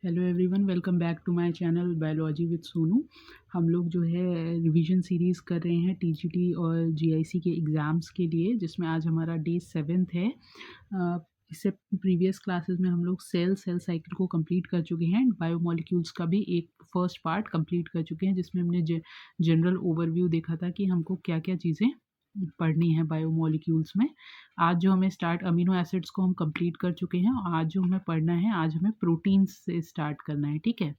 Hello everyone, welcome back to my channel biology with Sonu. हम लोग जो है रिवीजन सीरीज़ कर रहे हैं टीजीटी और जीआईसी के एग्ज़ाम्स के लिए, जिसमें आज हमारा डे 7 है। इससे प्रीवियस क्लासेस में हम लोग सेल साइकिल को कंप्लीट कर चुके हैं। बायोमोलिक्यूल्स का भी एक फर्स्ट पार्ट कंप्लीट कर चुके हैं, जिसमें हमने जनरल ओवरव्यू देखा था कि हमको क्या क्या चीज़ें पढ़नी है बायोमोलिक्यूल्स में। आज जो हमें स्टार्ट अमीनो एसिड्स को हम कंप्लीट कर चुके हैं और आज जो हमें पढ़ना है, आज हमें प्रोटीन्स से स्टार्ट करना है, ठीक है।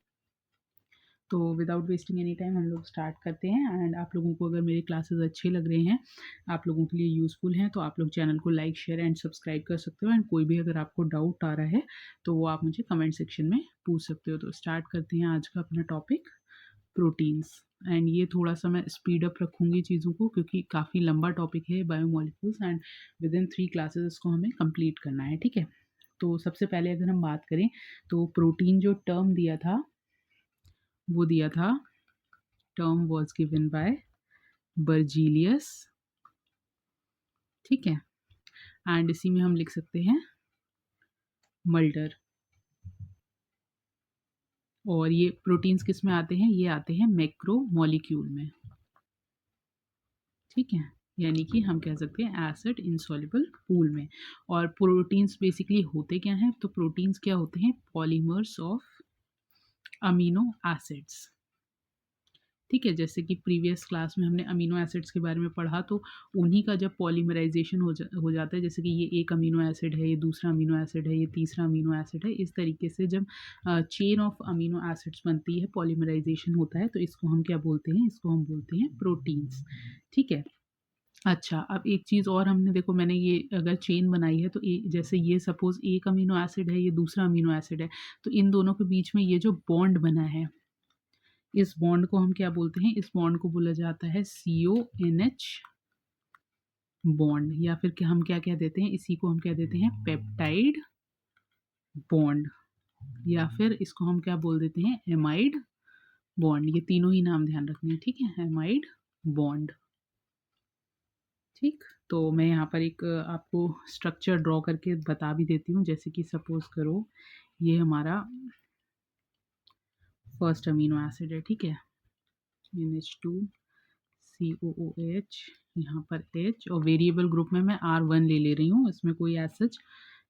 तो विदाउट वेस्टिंग एनी टाइम हम लोग स्टार्ट करते हैं। एंड आप लोगों को अगर मेरे क्लासेस अच्छे लग रहे हैं, आप लोगों के लिए यूज़फुल हैं, तो आप लोग चैनल को लाइक शेयर एंड सब्सक्राइब कर सकते हो। एंड कोई भी अगर आपको डाउट आ रहा है तो वो आप मुझे कमेंट सेक्शन में पूछ सकते हो। तो स्टार्ट करते हैं आज का अपना टॉपिक, प्रोटीन्स। एंड ये थोड़ा सा मैं स्पीड अप रखूँगी चीज़ों को, क्योंकि काफ़ी लंबा टॉपिक है biomolecules and with in 3 classes इसको हमें कंप्लीट करना है, ठीक है। तो सबसे पहले अगर हम बात करें तो प्रोटीन जो टर्म दिया था, वो दिया था, term was given by Berzelius, ठीक है। एंड इसी में हम लिख सकते हैं मल्डर। और ये प्रोटीन्स किस में आते हैं? ये आते हैं मैक्रोमोलिक्यूल में, ठीक है। यानी कि हम कह सकते हैं एसिड इनसॉल्युबल पूल में। और प्रोटीन्स बेसिकली होते क्या हैं? तो प्रोटीन्स क्या होते हैं? पॉलीमर्स ऑफ अमीनो एसिड्स, ठीक है। जैसे कि प्रीवियस क्लास में हमने अमीनो एसिड्स के बारे में पढ़ा, तो उन्हीं का जब पॉलीमराइजेशन हो जाता है, जैसे कि ये एक अमीनो एसिड है, ये दूसरा अमीनो एसिड है, ये तीसरा अमीनो एसिड है, इस तरीके से जब चेन ऑफ अमीनो एसिड्स बनती है, पॉलीमराइजेशन होता है, तो इसको हम क्या बोलते हैं? इसको हम बोलते हैं प्रोटीन्स, ठीक है। अच्छा, अब एक चीज़ और हमने देखो, मैंने ये अगर चेन बनाई है तो जैसे ये सपोज़ एक अमीनो एसिड है, ये दूसरा अमीनो एसिड है, तो इन दोनों के बीच में ये जो बॉन्ड बना है, इस बॉन्ड को हम क्या बोलते हैं? इस बॉन्ड को बोला जाता है CONH बॉन्ड, या फिर क्या हम क्या कह देते हैं? इसी को हम कह देते हैं पेप्टाइड बॉन्ड, या फिर इसको हम क्या बोल देते हैं? Amide bond. ये तीनों ही नाम ध्यान रखने हैं, ठीक है। एमाइड बॉन्ड, ठीक। तो मैं यहाँ पर एक आपको स्ट्रक्चर ड्रॉ करके बता भी देती हूँ। जैसे कि सपोज़ करो ये हमारा फर्स्ट अमीनो एसिड है, ठीक है। NH2 COOH, यहाँ पर H, और वेरिएबल ग्रुप में मैं R1 ले रही हूँ, इसमें कोई एज सच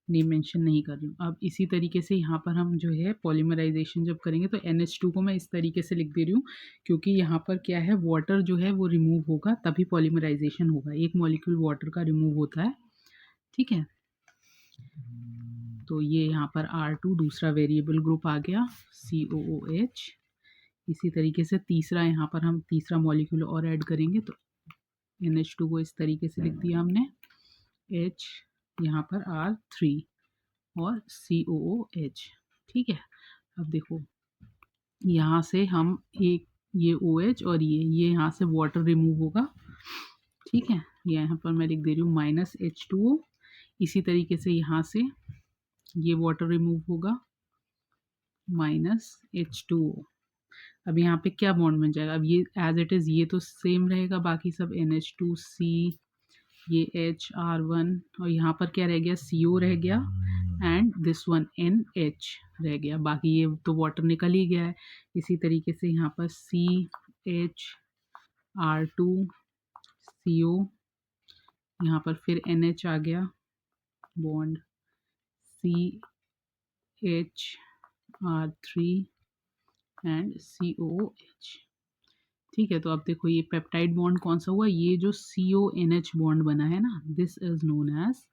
नेम मेंशन नहीं कर रही हूँ। अब इसी तरीके से यहाँ पर हम जो है पॉलीमराइजेशन जब करेंगे तो NH2 को मैं इस तरीके से लिख दे रही हूँ, क्योंकि यहाँ पर क्या है, वाटर जो है वो रिमूव होगा तभी पॉलीमराइजेशन होगा। एक मॉलिक्यूल वाटर का रिमूव होता है, ठीक है। तो ये यहाँ पर R2 दूसरा वेरिएबल ग्रुप आ गया, COOH। इसी तरीके से तीसरा, यहाँ पर हम तीसरा मॉलिक्यूल और ऐड करेंगे, तो NH2 को इस तरीके से लिख दिया हमने, H, यहाँ पर R3 और COOH, ठीक है। अब देखो यहाँ से हम एक ये OH और ये यहाँ से वाटर रिमूव होगा, ठीक है। यहाँ पर मैं लिख दे रही हूँ -H2O। इसी तरीके से यहाँ से ये वाटर रिमूव होगा, -H2O। अब यहाँ पे क्या बॉन्ड बन जाएगा? अब ये एज इट इज़ ये तो सेम रहेगा, बाकी सब NH2C, ये HR1, और यहाँ पर क्या रह गया? CO रह गया, एंड दिस वन NH रह गया। बाकी ये तो वाटर निकल ही गया है। इसी तरीके से यहाँ पर CHR2 CO, यहाँ पर फिर NH आ गया, बॉन्ड CHR3 एंड COOH, ठीक है। तो अब देखो ये पेप्टाइड बॉन्ड कौन सा हुआ? ये जो CONH बॉन्ड बना है ना, this is known as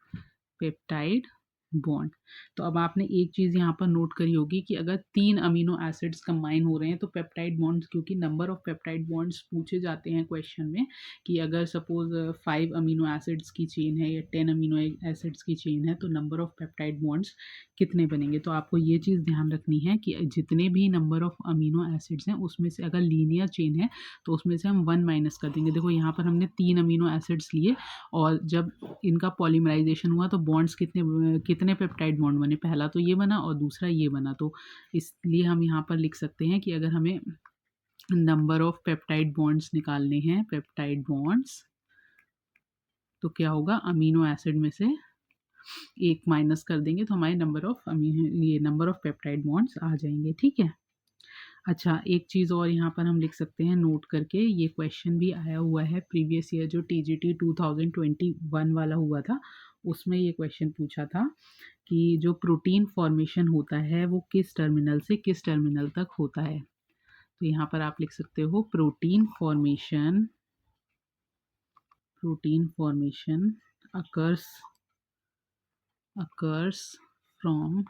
peptide bond. तो अब आपने एक चीज़ यहाँ पर नोट करी होगी कि अगर 3 अमीनो एसिड्स कंबाइन हो रहे हैं तो पेप्टाइड बॉन्ड्स, क्योंकि नंबर ऑफ पेप्टाइड बॉन्ड्स पूछे जाते हैं क्वेश्चन में, कि अगर सपोज 5 अमीनो एसिड्स की चेन है या 10 अमीनो एसिड्स की चेन है, तो नंबर ऑफ पेप्टाइड बॉन्ड्स कितने बनेंगे? तो आपको ये चीज़ ध्यान रखनी है कि जितने भी नंबर ऑफ अमीनो एसिड्स हैं, उसमें से अगर लीनियर चेन है तो उसमें से हम 1 माइनस कर देंगे। देखो यहाँ पर हमने 3 अमीनो एसिड्स लिए, और जब इनका पॉलीमराइजेशन हुआ तो बॉन्ड्स कितने पेप्टाइड बॉन्ड बने? पहला तो ये बना और दूसरा ये बना। तो इसलिए हम यहाँ पर लिख सकते हैं कि अगर हमें नंबर ऑफ पेप्टाइड बॉन्ड्स निकालने हैं, पेप्टाइड बॉन्ड्स, तो क्या होगा? अमीनो एसिड में से एक माइनस कर देंगे तो हमारे नंबर ऑफ पेप्टाइड बॉन्ड्स आ जाएंगे। ठीक है। अच्छा, एक चीज़ और यहाँ पर हम लिख सकते हैं नोट करके, ये क्वेश्चन भी आया हुआ है प्रीवियस ईयर जो टीजीटी 2021 वाला हुआ था, उसमें ये क्वेश्चन पूछा था कि जो प्रोटीन फॉर्मेशन होता है वो किस टर्मिनल से किस टर्मिनल तक होता है। तो यहाँ पर आप लिख सकते हो protein formation occurs from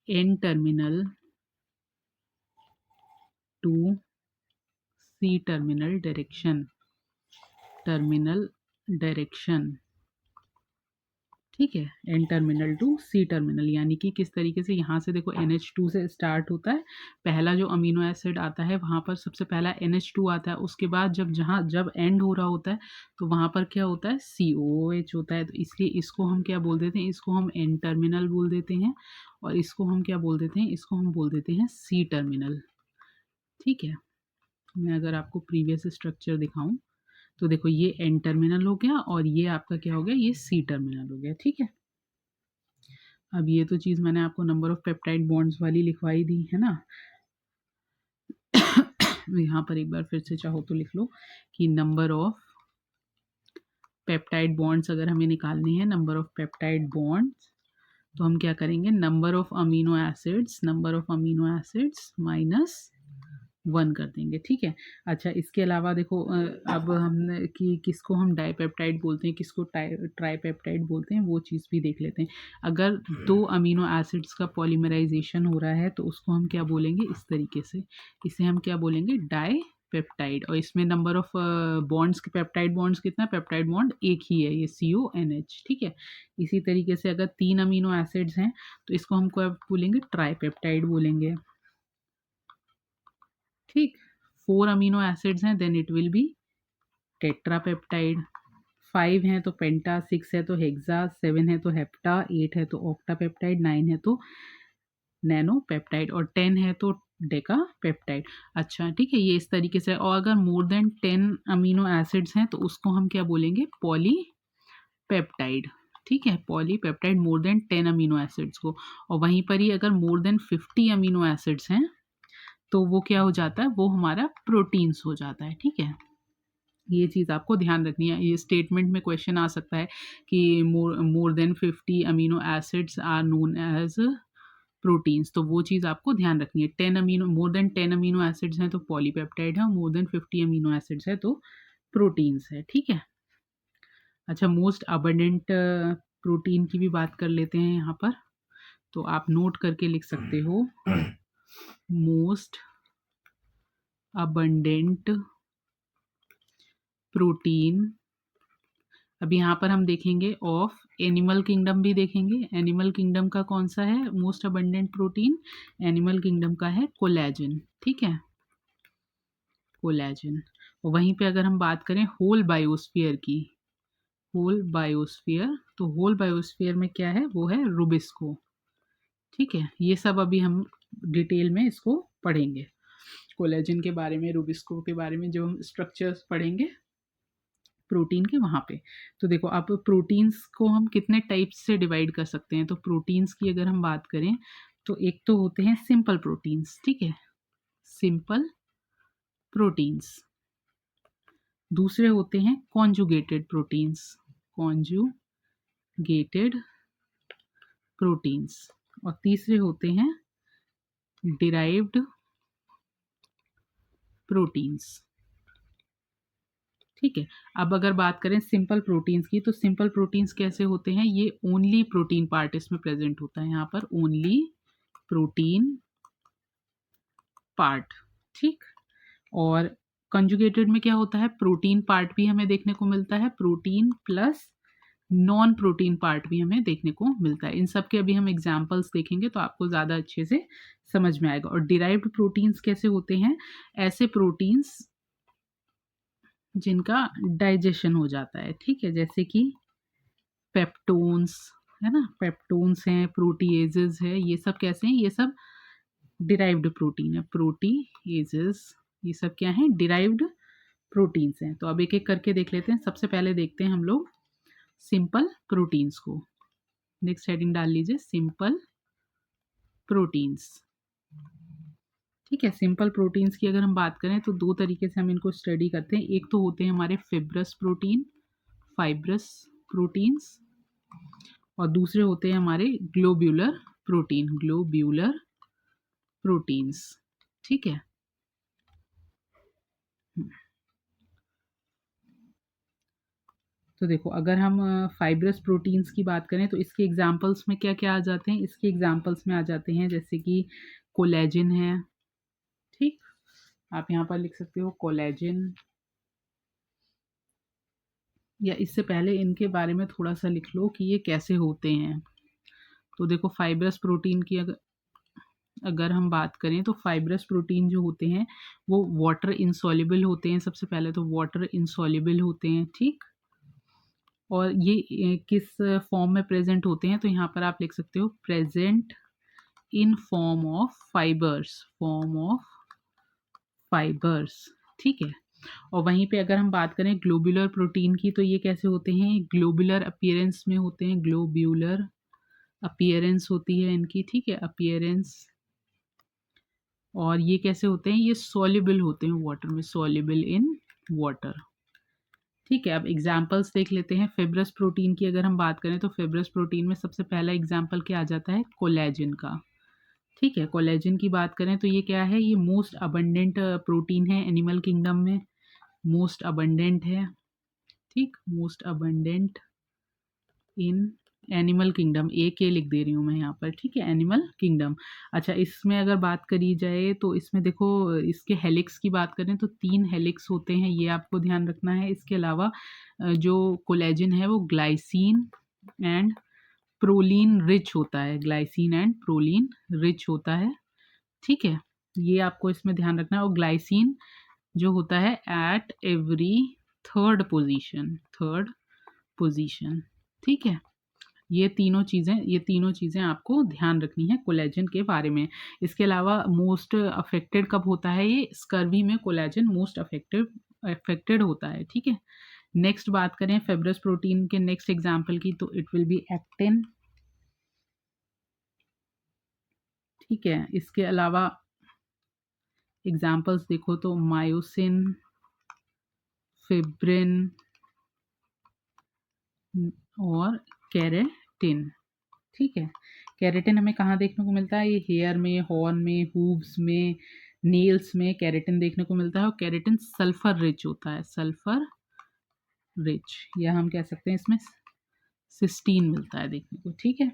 N terminal to C terminal direction। ठीक है, N terminal to C terminal, यानी कि किस तरीके से यहाँ से देखो NH2 से स्टार्ट होता है, पहला जो अमीनो एसिड आता है वहाँ पर सबसे पहला NH2 आता है, उसके बाद जब एंड हो रहा होता है तो वहाँ पर क्या होता है, COOH होता है। तो इसलिए इसको हम क्या बोल देते हैं, इसको हम एन टर्मिनल बोल देते हैं, और इसको हम क्या बोल देते हैं, इसको हम बोल देते हैं सी टर्मिनल। ठीक है, मैं अगर आपको प्रीवियस स्ट्रक्चर दिखाऊं तो देखो ये एन टर्मिनल हो गया और ये आपका क्या हो गया, ये सी टर्मिनल हो गया। ठीक है, अब ये तो चीज़ मैंने आपको नंबर ऑफ पेप्टाइड बॉन्ड्स वाली लिखवाई दी है ना। यहाँ पर एक बार फिर से चाहो तो लिख लो कि नंबर ऑफ पेप्टाइड बॉन्ड्स अगर हमें निकालनी है, नंबर ऑफ पेप्टाइड बॉन्ड्स, तो हम क्या करेंगे, number of amino acids minus 1 कर देंगे। ठीक है। अच्छा, इसके अलावा देखो अब हमने कि किसको हम डाइपेप्टाइड बोलते हैं, किसको ट्राइपेप्टाइड बोलते हैं, वो चीज़ भी देख लेते हैं। अगर 2 अमीनो एसिड्स का पॉलीमराइजेशन हो रहा है तो उसको हम क्या बोलेंगे, इस तरीके से, इसे हम क्या बोलेंगे, डाइपेप्टाइड। और इसमें number of bonds, peptide bonds कितना, पेप्टाइड बॉन्ड एक ही है, ये CONH। ठीक है। इसी तरीके से अगर 3 अमीनो एसिड्स हैं तो इसको हम क्या बोलेंगे, ट्राइपेप्टाइड बोलेंगे। ठीक, 4 अमीनो एसिड्स हैं then it will be tetrapeptide, 5 हैं तो पेंटा, 6 है तो हेक्सा, 7 है तो हेप्टा, 8 है तो ऑक्टापेप्टाइड, 9 है तो नैनोपेप्टाइड, और 10 है तो डेकापेप्टाइड। अच्छा ठीक है, ये इस तरीके से। और अगर मोर देन 10 अमीनो एसिड्स हैं तो उसको हम क्या बोलेंगे, पॉलीपेप्टाइड। ठीक है, polypeptide more than 10 amino acids को। और वहीं पर ही अगर मोर देन 50 अमीनो एसिड्स हैं तो वो क्या हो जाता है, वो हमारा प्रोटीन्स हो जाता है। ठीक है, ये चीज़ आपको ध्यान रखनी है। ये स्टेटमेंट में क्वेश्चन आ सकता है कि more than 50 amino acids are known as proteins, तो वो चीज़ आपको ध्यान रखनी है। मोर देन 10 अमीनो एसिड्स हैं तो पॉलीपेप्टाइड है, मोर देन 50 अमीनो एसिड्स है तो प्रोटीन्स है। ठीक है। अच्छा, मोस्ट अबंडेंट प्रोटीन की भी बात कर लेते हैं यहाँ पर, तो आप नोट करके लिख सकते हो, मोस्ट अबंडेंट प्रोटीन। अब यहाँ पर हम देखेंगे ऑफ एनिमल किंगडम भी देखेंगे। एनिमल किंगडम का कौन सा है most abundant protein, animal kingdom का है कोलेजन। ठीक है, कोलेजन। और वहीं पे अगर हम बात करें होल बायोस्फीयर की, होल बायोस्फीयर, तो होल बायोस्फीयर में क्या है, वो है रूबिस्को। ठीक है, ये सब अभी हम डिटेल में इसको पढ़ेंगे, कोलेजन के बारे में, रूबिस्को के बारे में, जो हम स्ट्रक्चर्स पढ़ेंगे प्रोटीन के वहाँ पे। तो देखो, आप प्रोटीन्स को हम कितने टाइप्स से डिवाइड कर सकते हैं, तो प्रोटीन्स की अगर हम बात करें तो एक तो होते हैं सिंपल प्रोटीन्स। ठीक है, सिंपल प्रोटीन्स। दूसरे होते हैं कॉन्जुगेटेड प्रोटीन्स, और तीसरे होते हैं डिराइव्ड प्रोटीन्स। ठीक है, अब अगर बात करें सिंपल प्रोटीन्स की, तो सिंपल प्रोटीन्स कैसे होते हैं, ये ओनली प्रोटीन पार्ट इसमें प्रेजेंट होता है, यहाँ पर ओनली प्रोटीन पार्ट। ठीक, और कंजुगेटेड में क्या होता है, प्रोटीन पार्ट भी हमें देखने को मिलता है, protein plus non protein part भी हमें देखने को मिलता है। इन सब के अभी हम एग्जांपल्स देखेंगे तो आपको ज़्यादा अच्छे से समझ में आएगा। और डिराइव्ड प्रोटीन्स कैसे होते हैं, ऐसे प्रोटीन्स जिनका डाइजेशन हो जाता है। ठीक है, जैसे कि पेप्टोन्स है ना, पेप्टोन्स हैं, प्रोटीएजेस है, ये सब कैसे हैं, ये सब डिराइव्ड प्रोटीन है। प्रोटीएजेस, ये सब क्या हैं, डिराइव्ड प्रोटीन्स हैं। तो अब एक एक करके देख लेते हैं। सबसे पहले देखते हैं हम लोग सिंपल प्रोटीन्स को। नेक्स्ट हेडिंग डाल लीजिए सिंपल प्रोटीन्स। ठीक है, सिंपल प्रोटीन्स की अगर हम बात करें तो दो तरीके से हम इनको स्टडी करते हैं। एक तो होते हैं हमारे फाइब्रस प्रोटीन्स, और दूसरे होते हैं हमारे ग्लोब्यूलर प्रोटीन्स। ठीक है, तो देखो अगर हम फाइब्रस प्रोटीन्स की बात करें तो इसके एग्जांपल्स में क्या क्या आ जाते हैं। इसके एग्जांपल्स में आ जाते हैं जैसे कि कोलेजन है। ठीक, आप यहाँ पर लिख सकते हो कोलेजन, या इससे पहले इनके बारे में थोड़ा सा लिख लो कि ये कैसे होते हैं। तो देखो फाइब्रस प्रोटीन की अगर अगर हम बात करें तो फाइब्रस प्रोटीन जो होते हैं वो वाटर इंसॉल्युबल होते हैं। सबसे पहले तो वाटर इंसॉल्युबल होते हैं। ठीक, और ये किस फॉर्म में प्रेजेंट होते हैं, तो यहाँ पर आप लिख सकते हो present in form of fibres. ठीक है, और वहीं पे अगर हम बात करें ग्लोबुलर प्रोटीन की तो ये कैसे होते हैं, ग्लोबुलर अपीयरेंस में होते हैं, ग्लोब्यूलर अपीयरेंस होती है इनकी। ठीक है, अपीयरेंस, और ये कैसे होते हैं, ये सॉल्युबल होते हैं वाटर में, सॉल्युबल इन वाटर। ठीक है, अब एग्जाम्पल्स देख लेते हैं। फिब्रस प्रोटीन की अगर हम बात करें तो फिब्रस प्रोटीन में सबसे पहला एग्जाम्पल क्या आ जाता है, कोलेजन का। ठीक है, कोलेजन की बात करें तो ये क्या है, ये मोस्ट अबंडेंट प्रोटीन है एनिमल किंगडम में, मोस्ट अबंडेंट है। ठीक, most abundant in animal kingdom, एक ये लिख दे रही हूँ मैं यहाँ पर। ठीक है, एनिमल किंगडम। अच्छा, इसमें अगर बात करी जाए तो इसमें देखो इसके हेलिक्स की बात करें तो 3 हेलिक्स होते हैं, ये आपको ध्यान रखना है। इसके अलावा जो कोलेजन है वो ग्लाइसिन एंड प्रोलीन रिच होता है, ग्लाइसिन एंड प्रोलीन रिच होता है। ठीक है, ये आपको इसमें ध्यान रखना है। और ग्लाइसिन जो होता है एट एवरी थर्ड पोजीशन। ठीक है, ये तीनों चीज़ें आपको ध्यान रखनी है कोलेजन के बारे में। इसके अलावा मोस्ट अफेक्टेड कब होता है, ये स्कर्वी में कोलेजन मोस्ट अफेक्टेड होता है। ठीक है, नेक्स्ट बात करें फिब्रस प्रोटीन के नेक्स्ट एग्जाम्पल की तो इट विल बी एक्टिन। ठीक है, इसके अलावा एग्जाम्पल्स देखो तो मायोसिन, फिब्रिन और केरेटिन। ठीक है, केरेटिन हमें कहाँ देखने को मिलता है, ये हेयर में, हॉर्न में, हूव्स में, नेल्स में केरेटिन देखने को मिलता है। और केरेटिन सल्फर रिच होता है, सल्फर रिच, या हम कह सकते हैं इसमें सिस्टीन मिलता है देखने को। ठीक है,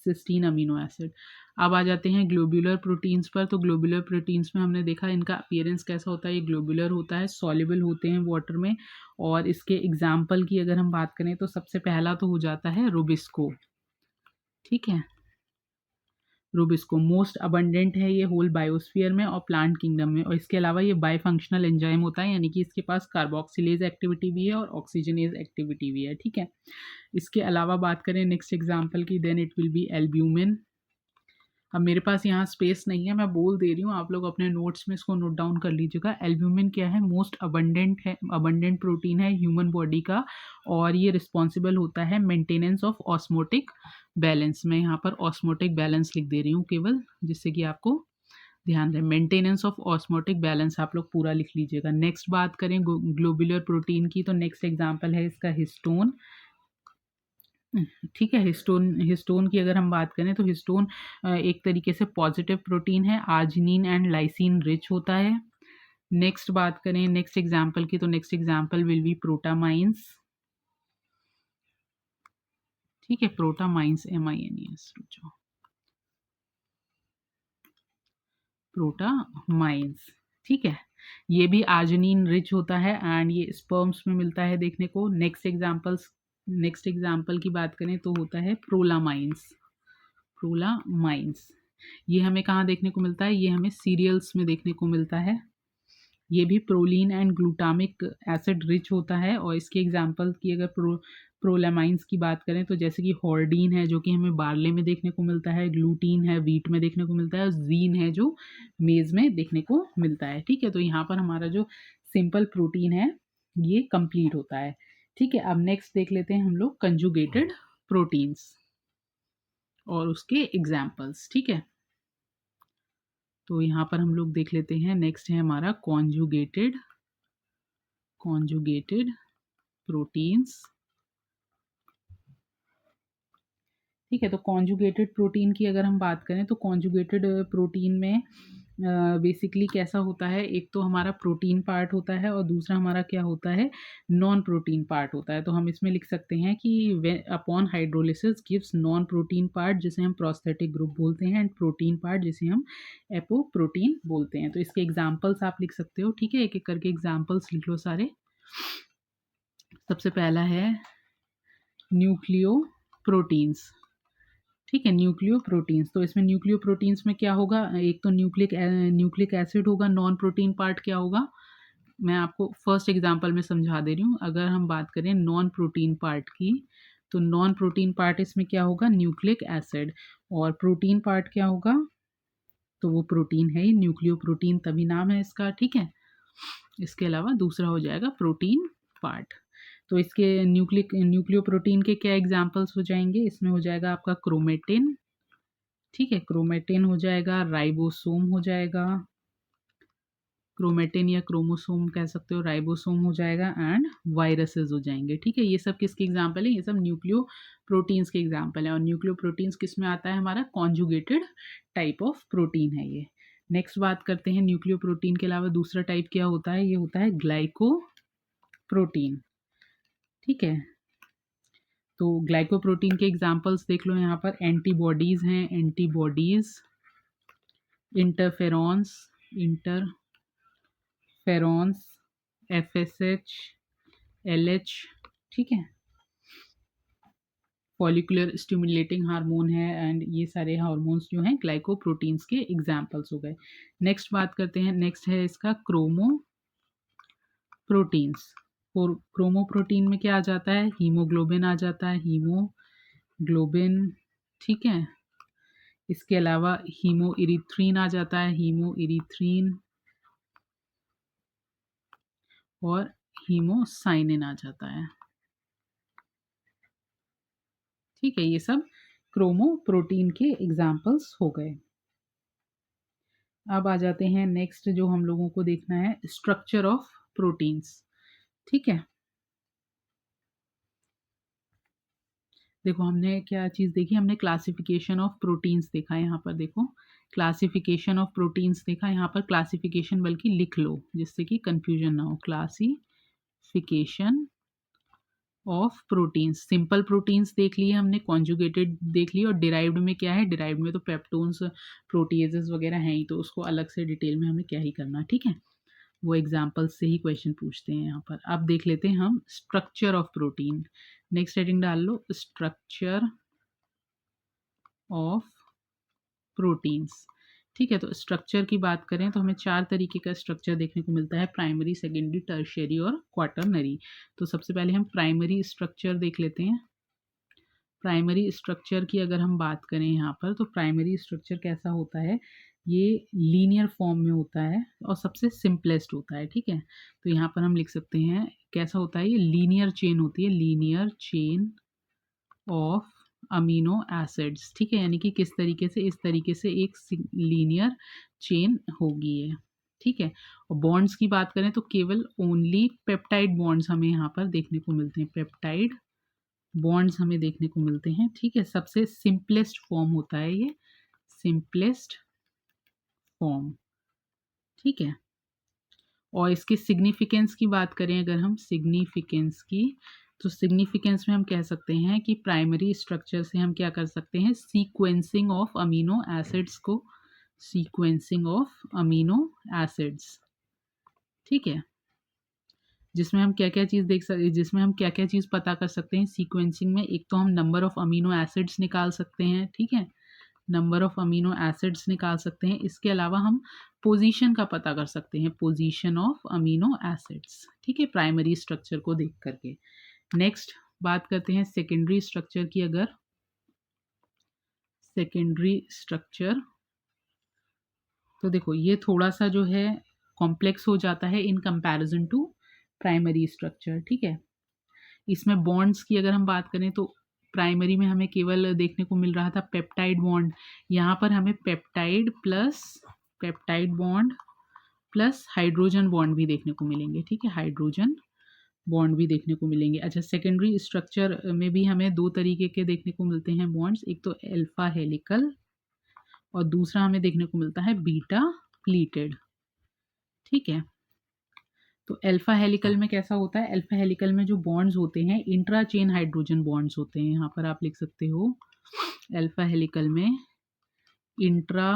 सिस्टीन अमीनो एसिड। अब आ जाते हैं ग्लोबुलर प्रोटीन्स पर। तो ग्लोबुलर प्रोटीन्स में हमने देखा इनका अपीयरेंस कैसा होता है, ये ग्लोबुलर होता है, सॉल्युबल होते हैं वाटर में। और इसके एग्जाम्पल की अगर हम बात करें तो सबसे पहला तो हो जाता है रूबिस्को। ठीक है, रूबिस्को मोस्ट अबंडेंट है ये होल बायोस्फीयर में और प्लांट किंगडम में। और इसके अलावा ये बायफंक्शनल एंजाइम होता है, यानी कि इसके पास कार्बोक्सिलेज एक्टिविटी भी है और ऑक्सीजनेज एक्टिविटी भी है। ठीक है, इसके अलावा बात करें नेक्स्ट एग्जांपल की, then it will be albumin. अब मेरे पास यहाँ स्पेस नहीं है, मैं बोल दे रही हूँ, आप लोग अपने नोट्स में इसको नोट डाउन कर लीजिएगा। एल्ब्यूमिन क्या है, मोस्ट अबंडेंट प्रोटीन है ह्यूमन बॉडी का, और ये रिस्पॉन्सिबल होता है मेंटेनेंस ऑफ ऑस्मोटिक बैलेंस। मैं यहाँ पर ऑस्मोटिक बैलेंस लिख दे रही हूँ केवल, जिससे कि आपको ध्यान रहे, मेंटेनेंस ऑफ ऑस्मोटिक बैलेंस आप लोग पूरा लिख लीजिएगा। नेक्स्ट बात करें ग्लोबुलर प्रोटीन की तो नेक्स्ट एग्जाम्पल है इसका हिस्टोन। ठीक है, हिस्टोन की अगर हम बात करें तो हिस्टोन एक तरीके से पॉजिटिव प्रोटीन है, आर्जिनिन एंड लाइसिन रिच होता है। नेक्स्ट बात करें नेक्स्ट एग्जांपल की तो नेक्स्ट एग्जांपल विल बी प्रोटामाइंस। ठीक है, प्रोटामाइंस MINES, प्रोटामाइंस। ठीक है, ये भी आर्जिनिन रिच होता है एंड ये स्पर्म्स में मिलता है देखने को। नेक्स्ट एग्जांपल की बात करें तो होता है प्रोलामाइंस। ये हमें कहाँ देखने को मिलता है, ये हमें सीरियल्स में देखने को मिलता है। ये भी proline and glutamic acid rich होता है। और इसके एग्जांपल की अगर प्रोलामाइंस की बात करें तो जैसे कि हॉर्डीन है जो कि हमें बार्ले में देखने को मिलता है, ग्लूटीन है वीट में देखने को मिलता है, और जीन है जो मेज़ में देखने को मिलता है। ठीक है, तो यहाँ पर हमारा जो सिंपल प्रोटीन है ये कंप्लीट होता है। ठीक है, अब नेक्स्ट देख लेते हैं हम लोग कंजुगेटेड प्रोटीन्स। और उसके एग्जाम्पल्स। ठीक है, तो यहाँ पर हम लोग देख लेते हैं। नेक्स्ट है हमारा कॉन्जुगेटेड प्रोटीन्स। ठीक है, तो कॉन्जुगेटेड प्रोटीन की अगर हम बात करें तो कॉन्जुगेटेड प्रोटीन में बेसिकली कैसा होता है, एक तो हमारा प्रोटीन पार्ट होता है और दूसरा हमारा क्या होता है, नॉन प्रोटीन पार्ट होता है। तो हम इसमें लिख सकते हैं कि upon hydrolysis gives non protein part जिसे हम प्रोस्थेटिक ग्रुप बोलते हैं, एंड प्रोटीन पार्ट जिसे हम एपोप्रोटीन बोलते हैं। तो इसके एग्जाम्पल्स आप लिख सकते हो। ठीक है, एक एक करके एग्जाम्पल्स लिख लो सारे। सबसे पहला है न्यूक्लियो प्रोटीन्स। ठीक है, न्यूक्लियो प्रोटीन्स। तो इसमें न्यूक्लियो प्रोटीन्स में क्या होगा, एक तो न्यूक्लिक एसिड होगा। नॉन प्रोटीन पार्ट क्या होगा, मैं आपको फर्स्ट एग्जांपल में समझा दे रही हूँ। अगर हम बात करें नॉन प्रोटीन पार्ट की, तो नॉन प्रोटीन पार्ट इसमें क्या होगा, न्यूक्लिक एसिड। और प्रोटीन पार्ट क्या होगा, तो वो प्रोटीन है ही, न्यूक्लियो प्रोटीन तभी नाम है इसका। ठीक है, इसके अलावा दूसरा हो जाएगा प्रोटीन पार्ट। तो इसके न्यूक्लियो प्रोटीन के क्या एग्जाम्पल्स हो जाएंगे, इसमें हो जाएगा आपका क्रोमेटिन। ठीक है, क्रोमेटिन हो जाएगा, राइबोसोम हो जाएगा, क्रोमेटिन या क्रोमोसोम कह सकते हो, राइबोसोम हो जाएगा, एंड वायरसेस हो जाएंगे। ठीक है, ये सब किसके एग्जाम्पल है, ये सब न्यूक्लियो प्रोटीन्स के एग्जाम्पल है। और न्यूक्लियो प्रोटीन्स किस में आता है, हमारा कॉन्जुगेटेड टाइप ऑफ प्रोटीन है ये। नेक्स्ट बात करते हैं, न्यूक्लियो प्रोटीन के अलावा दूसरा टाइप क्या होता है, ये होता है ग्लाइको प्रोटीन। ठीक है, तो ग्लाइकोप्रोटीन के एग्जाम्पल्स देख लो यहाँ पर। एंटीबॉडीज हैं, एंटीबॉडीज, इंटरफेरॉन्स, एफएसएच, एलएच। ठीक है, फॉलिकुलर स्टिमुलेटिंग हार्मोन है, एंड ये सारे हार्मोन्स जो हैं ग्लाइकोप्रोटीन्स के एग्जाम्पल्स हो गए। नेक्स्ट बात करते हैं, नेक्स्ट है इसका क्रोमोप्रोटीन्स। और क्रोमोप्रोटीन में क्या आ जाता है, हीमोग्लोबिन आ जाता है, हीमोग्लोबिन। ठीक है, इसके अलावा हीमो इरिथ्रीन आ जाता है, हीमो इरिथ्रीन, और हीमोसाइनिन आ जाता है। ठीक है, ये सब क्रोमोप्रोटीन के एग्जाम्पल्स हो गए। अब आ जाते हैं नेक्स्ट, जो हम लोगों को देखना है, स्ट्रक्चर ऑफ प्रोटीन्स। ठीक है, देखो हमने क्या चीज़ देखी, हमने क्लासिफिकेशन ऑफ प्रोटीन्स देखा। यहाँ पर देखो, क्लासिफिकेशन ऑफ प्रोटीन्स देखा। यहाँ पर क्लासिफिकेशन बल्कि लिख लो जिससे कि कंफ्यूजन ना हो। Classification of proteins, simple proteins देख लिए हमने, कॉन्जुगेटेड देख लिए, और डिराइव्ड में क्या है, डिराइव्ड में तो पेप्टोन्स, प्रोटीएजेस वगैरह हैं ही, तो उसको अलग से डिटेल में हमें क्या ही करना। ठीक है, वो एग्जाम्पल्स से ही क्वेश्चन पूछते हैं यहाँ पर। अब देख लेते हैं हम structure of protein. Next heading डाल लो, स्ट्रक्चर ऑफ प्रोटीन्स। ठीक है, तो स्ट्रक्चर की बात करें तो हमें 4 तरीके का स्ट्रक्चर देखने को मिलता है, प्राइमरी, सेकेंडरी, टर्शियरी और क्वाटरनरी। तो सबसे पहले हम प्राइमरी स्ट्रक्चर देख लेते हैं। प्राइमरी स्ट्रक्चर की अगर हम बात करें यहाँ पर, तो प्राइमरी स्ट्रक्चर कैसा होता है, ये लीनियर फॉर्म में होता है और सबसे सिंपलेस्ट होता है। ठीक है, तो यहाँ पर हम लिख सकते हैं कैसा होता है, ये लीनियर चेन होती है, linear chain of amino acids. ठीक है, यानी कि किस तरीके से, इस तरीके से एक लीनियर चेन होगी ये। ठीक है, और बॉन्ड्स की बात करें तो केवल ओनली पेप्टाइड बॉन्ड्स हमें यहाँ पर देखने को मिलते हैं, पेप्टाइड बॉन्ड्स हमें देखने को मिलते हैं। ठीक है, सबसे सिंपलेस्ट फॉर्म होता है ये, सिंपलेस्ट फॉर्म। ठीक है, और इसके सिग्निफिकेंस की बात करें अगर हम, सिग्निफिकेंस की, तो सिग्निफिकेंस में हम कह सकते हैं कि प्राइमरी स्ट्रक्चर से हम क्या कर सकते हैं, सीक्वेंसिंग ऑफ अमीनो एसिड्स को, सीक्वेंसिंग ऑफ अमीनो एसिड्स। ठीक है, जिसमें हम क्या क्या चीज़ देख सकते, जिसमें हम क्या क्या चीज़ पता कर सकते हैं सीक्वेंसिंग में, एक तो हम नंबर ऑफ अमीनो एसिड्स निकाल सकते हैं। ठीक है, नंबर ऑफ अमीनो एसिड्स निकाल सकते हैं। इसके अलावा हम पोजीशन का पता कर सकते हैं, पोजीशन ऑफ अमीनो एसिड्स। ठीक है, प्राइमरी स्ट्रक्चर को देख करके। नेक्स्ट बात करते हैं सेकेंडरी स्ट्रक्चर की। अगर सेकेंडरी स्ट्रक्चर, तो देखो ये थोड़ा सा जो है कॉम्प्लेक्स हो जाता है in comparison to primary structure. ठीक है, इसमें बॉन्ड्स की अगर हम बात करें तो प्राइमरी में हमें केवल देखने को मिल रहा था पेप्टाइड बॉन्ड, यहाँ पर हमें peptide bond plus hydrogen bond भी देखने को मिलेंगे। ठीक है, हाइड्रोजन बॉन्ड भी देखने को मिलेंगे। अच्छा, सेकेंडरी स्ट्रक्चर में भी हमें दो तरीके के देखने को मिलते हैं बॉन्ड्स, एक तो अल्फा हेलिकल और दूसरा हमें देखने को मिलता है बीटा प्लीटेड। ठीक है, तो अल्फा हेलिकल में कैसा होता है, अल्फा हेलिकल में जो बॉन्ड्स होते हैं इंट्रा चेन हाइड्रोजन बॉन्ड्स होते हैं। यहाँ पर आप लिख सकते हो अल्फा हेलिकल में इंट्रा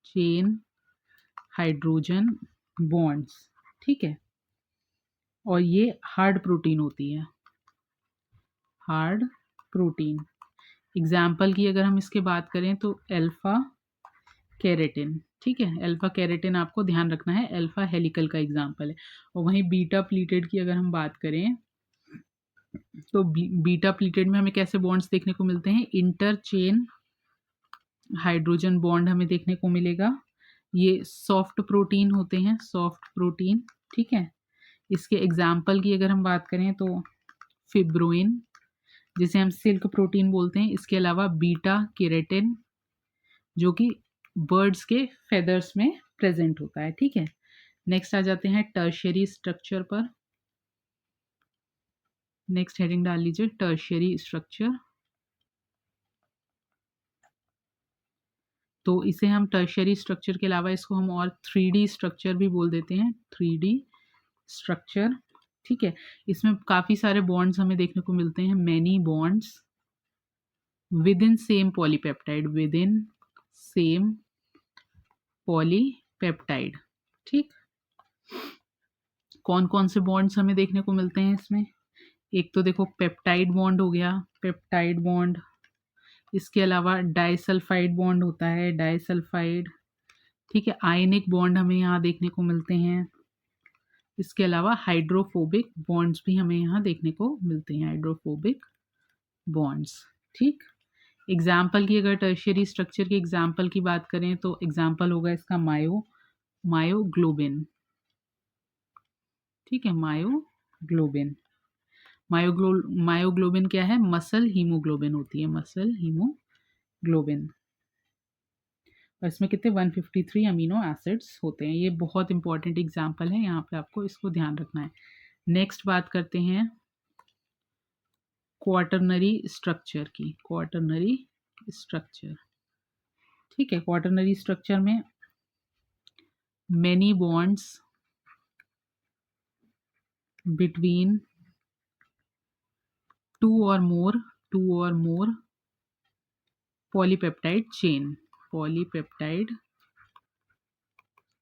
चेन हाइड्रोजन बॉन्ड्स। ठीक है, और ये हार्ड प्रोटीन होती है, हार्ड प्रोटीन। एग्जाम्पल की अगर हम इसके बात करें तो अल्फा केरेटिन। ठीक है, अल्फा केरेटिन आपको ध्यान रखना है, अल्फा हेलिकल का एग्जाम्पल है। और वहीं बीटा प्लीटेड की अगर हम बात करें तो बीटा प्लीटेड में हमें कैसे बॉन्ड्स देखने को मिलते हैं, इंटर चेन हाइड्रोजन बॉन्ड हमें देखने को मिलेगा। ये सॉफ्ट प्रोटीन होते हैं, सॉफ्ट प्रोटीन। ठीक है, इसके एग्जाम्पल की अगर हम बात करें तो फिब्रोइन, जिसे हम सिल्क प्रोटीन बोलते हैं। इसके अलावा बीटा केरेटिन, जो कि बर्ड्स के फेदर्स में प्रेजेंट होता है। ठीक है, नेक्स्ट आ जाते हैं टर्शियरी स्ट्रक्चर पर। नेक्स्ट हेडिंग डाल लीजिए टर्शियरी स्ट्रक्चर। तो इसे हम टर्शियरी स्ट्रक्चर के अलावा इसको हम और 3D स्ट्रक्चर भी बोल देते हैं, 3D स्ट्रक्चर। ठीक है, इसमें काफ़ी सारे बॉन्ड्स हमें देखने को मिलते हैं, many bonds with in same polypeptide, with in same polypeptide. ठीक, कौन कौन से बॉन्ड्स हमें देखने को मिलते हैं इसमें, एक तो देखो पेप्टाइड बॉन्ड हो गया, पेप्टाइड बॉन्ड। इसके अलावा डाइसल्फाइड बॉन्ड होता है, डाइसल्फाइड। ठीक है, आयनिक बॉन्ड हमें यहाँ देखने को मिलते हैं। इसके अलावा हाइड्रोफोबिक बॉन्ड्स भी हमें यहाँ देखने को मिलते हैं, हाइड्रोफोबिक बॉन्ड्स। ठीक, एग्जाम्पल की अगर टर्शियरी स्ट्रक्चर की एग्जाम्पल की बात करें तो एग्जाम्पल होगा इसका मायोग्लोबिन। ठीक है, मायोग्लोबिन। मायोग्लोबिन क्या है, मसल हीमोग्लोबिन होती है, मसल हीमोग्लोबिन। और इसमें कितने 153 अमीनो एसिड्स होते हैं। ये बहुत इंपॉर्टेंट एग्जाम्पल है, यहाँ पे आपको इसको ध्यान रखना है। नेक्स्ट बात करते हैं क्वाटरनरी स्ट्रक्चर की, क्वाटरनरी स्ट्रक्चर। ठीक है, क्वाटरनरी स्ट्रक्चर में मेनी बॉन्ड्स बिटवीन टू और मोर पॉलीपेप्टाइड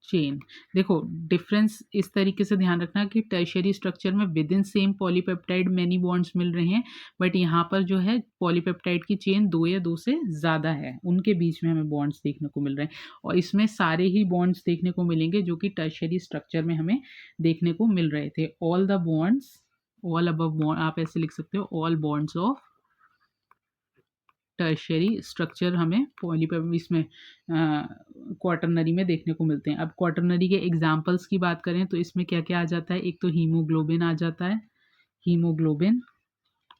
चेन। देखो डिफरेंस इस तरीके से ध्यान रखना कि टर्शियरी स्ट्रक्चर में within same polypeptide many bonds मिल रहे हैं, बट यहाँ पर जो है पॉलीपेप्टाइड की चेन 2 या 2 से ज़्यादा है, उनके बीच में हमें बॉन्ड्स देखने को मिल रहे हैं। और इसमें सारे ही बॉन्ड्स देखने को मिलेंगे जो कि टर्शियरी स्ट्रक्चर में हमें देखने को मिल रहे थे। All the bonds, all above bond, आप ऐसे लिख सकते हो, all bonds of tertiary structure हमें इसमें क्वाटरनरी में देखने को मिलते हैं। अब क्वाटरनरी के एग्जाम्पल्स की बात करें तो इसमें क्या क्या आ जाता है, एक तो हीमोग्लोबिन आ जाता है, हीमोग्लोबिन।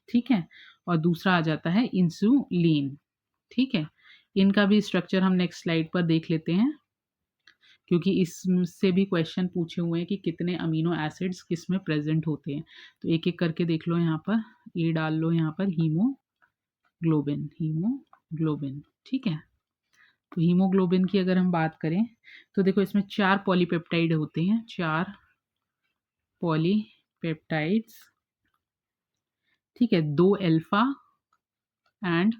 ठीक है, और दूसरा आ जाता है इंसुलिन। ठीक है, इनका भी स्ट्रक्चर हम नेक्स्ट स्लाइड पर देख लेते हैं, क्योंकि इससे भी क्वेश्चन पूछे हुए हैं कि कितने अमीनो एसिड्स किस में प्रेजेंट होते हैं। तो एक एक करके देख लो, यहाँ पर ए डाल लो, यहाँ पर हीमोग्लोबिन। ठीक है, तो हीमोग्लोबिन की अगर हम बात करें तो देखो इसमें 4 पॉलीपेप्टाइड होते हैं, 4 पॉलीपेप्टाइड्स। ठीक है, 2 अल्फा एंड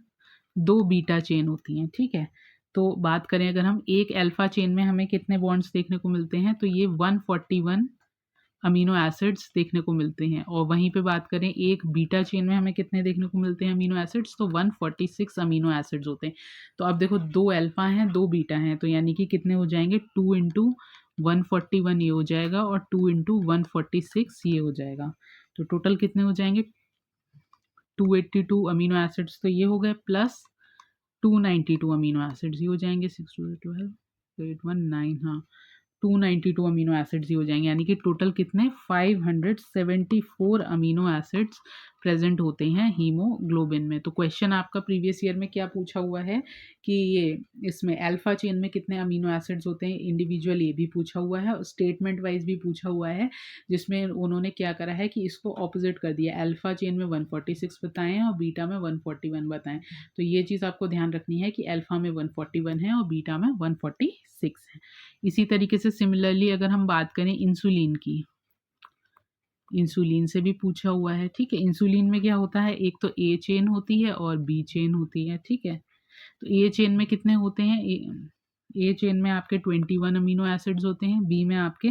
2 बीटा चेन होती हैं। ठीक है, तो बात करें अगर हम एक अल्फा चेन में हमें कितने बॉन्ड्स देखने को मिलते हैं, तो ये 141 अमीनो एसिड्स देखने को मिलते हैं। और वहीं पे बात करें एक बीटा चेन में हमें कितने देखने को मिलते हैं अमीनो एसिड्स, तो 146 अमीनो एसिड्स होते हैं। तो अब देखो 2 अल्फा हैं 2 बीटा हैं, तो यानी कि कितने हो जाएंगे, 2 इंटू 141 ये हो जाएगा और 2 इंटू 146 ये हो जाएगा। तो टोटल कितने हो जाएंगे, 282 अमीनो एसिड्स तो ये हो गए, प्लस 292 अमीनो एसिड्स ये हो जाएंगे, 6 2 12 819, हाँ 292 अमीनो एसिड्स ही हो जाएंगे। यानी कि टोटल कितने 574 अमीनो एसिड्स प्रेजेंट होते हैं हीमोग्लोबिन में। तो क्वेश्चन आपका प्रीवियस ईयर में क्या पूछा हुआ है कि ये इसमें अल्फा चेन में कितने अमीनो एसिड्स होते हैं इंडिविजुअल, ये भी पूछा हुआ है और स्टेटमेंट वाइज भी पूछा हुआ है, जिसमें उन्होंने क्या करा है कि इसको ऑपोजिट कर दिया, अल्फा चेन में 146 बताए हैं और बीटा में 141 बताएं। तो ये चीज़ आपको ध्यान रखनी है कि अल्फा में 141 है और बीटा में 146 है। इसी तरीके से सिमिलरली अगर हम बात करें इंसुलिन की, इंसुलिन से भी पूछा हुआ है, ठीक है। इंसुलिन में क्या होता है, एक तो ए चेन होती है और बी चेन होती है, ठीक है। तो ए चेन में कितने होते हैं, ए चेन में आपके 21 अमीनो एसिड्स होते हैं, बी में आपके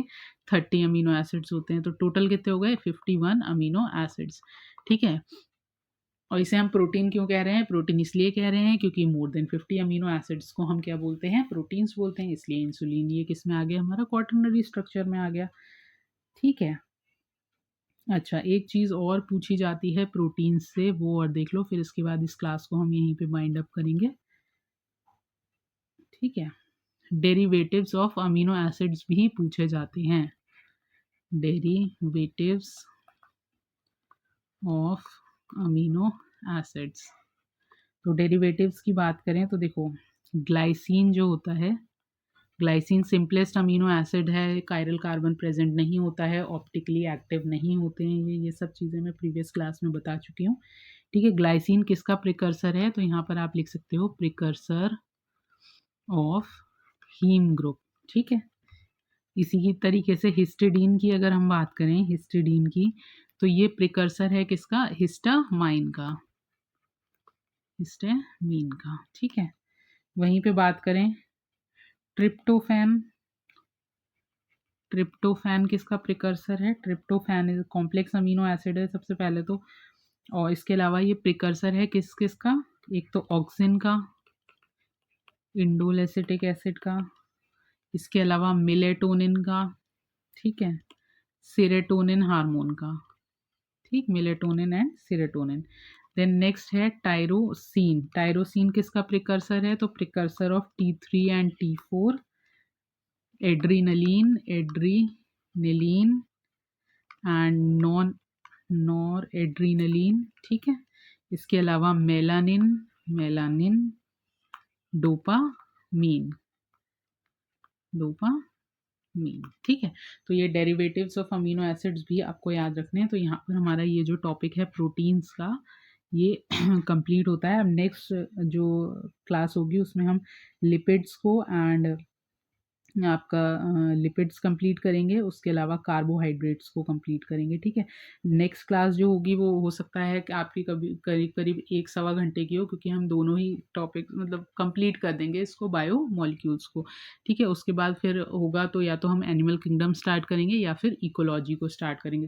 30 अमीनो एसिड्स होते हैं, तो टोटल कितने हो गए 51 अमीनो एसिड्स, ठीक है। और इसे हम प्रोटीन क्यों कह रहे हैं, प्रोटीन इसलिए कह रहे हैं क्योंकि मोर देन 50 अमीनो एसिड्स को हम क्या बोलते हैं, प्रोटीन्स बोलते हैं, इसलिए इंसुलिन ये किस में आ गया, हमारा क्वाटरनरी स्ट्रक्चर में आ गया, ठीक है। अच्छा, एक चीज़ और पूछी जाती है प्रोटीन से, वो और देख लो, फिर इसके बाद इस क्लास को हम यहीं पे वाइंड अप करेंगे, ठीक है। डेरिवेटिव्स ऑफ अमीनो एसिड्स भी पूछे जाते हैं, डेरिवेटिव्स ऑफ अमीनो एसिड्स। तो डेरिवेटिव्स की बात करें तो देखो, ग्लाइसिन जो होता है, ग्लाइसिन सिंपलेस्ट अमीनो एसिड है, कायरल कार्बन प्रेजेंट नहीं होता है, ऑप्टिकली एक्टिव नहीं होते हैं, ये सब चीज़ें मैं प्रीवियस क्लास में बता चुकी हूँ, ठीक है। ग्लाइसिन किसका प्रिकर्सर है, तो यहाँ पर आप लिख सकते हो प्रिकर्सर ऑफ हीम ग्रुप, ठीक है। इसी की तरीके से हिस्टिडीन की अगर हम बात करें, हिस्टिडीन की, तो ये प्रिकर्सर है किसका, हिस्टामाइन का, हिस्टामीन का, ठीक है। वहीं पे बात करें ट्रिप्टोफैन, ट्रिप्टोफैन किसका प्रिकर्सर है, ट्रिप्टोफैन कॉम्प्लेक्स अमीनो एसिड है सबसे पहले तो, और इसके अलावा ये प्रिकर्सर है किस किसका, एक तो ऑक्सिन का, इंडोल एसिटिक एसिड का, इसके अलावा मिलेटोनिन का, ठीक है, सेरोटोनिन हार्मोन का, ठीक, melatonin and serotonin. Then next है टायरोसिन, टायरोसिन किसका प्रिकर्सर है, तो precursor of T3 and T4, adrenaline, adrenaline and nor adrenaline, ठीक है। इसके अलावा मेलानिन, मेलानिन, डोपामीन, डोपामीन, ठीक है। तो ये डेरिवेटिव्स ऑफ अमीनो एसिड्स भी आपको याद रखने हैं। तो यहाँ पर हमारा ये जो टॉपिक है प्रोटीन्स का, ये कंप्लीट होता है। अब नेक्स्ट जो क्लास होगी उसमें हम लिपिड्स को एंड आपका लिपिड्स कंप्लीट करेंगे, उसके अलावा कार्बोहाइड्रेट्स को कंप्लीट करेंगे, ठीक है। नेक्स्ट क्लास जो होगी वो हो सकता है कि आपकी कभी करीब करीब 1 सवा घंटे की हो, क्योंकि हम दोनों ही टॉपिक मतलब कंप्लीट कर देंगे इसको, बायो मॉलिक्यूल्स को, ठीक है। उसके बाद फिर होगा तो या तो हम एनिमल किंगडम स्टार्ट करेंगे या फिर इकोलॉजी को स्टार्ट करेंगे।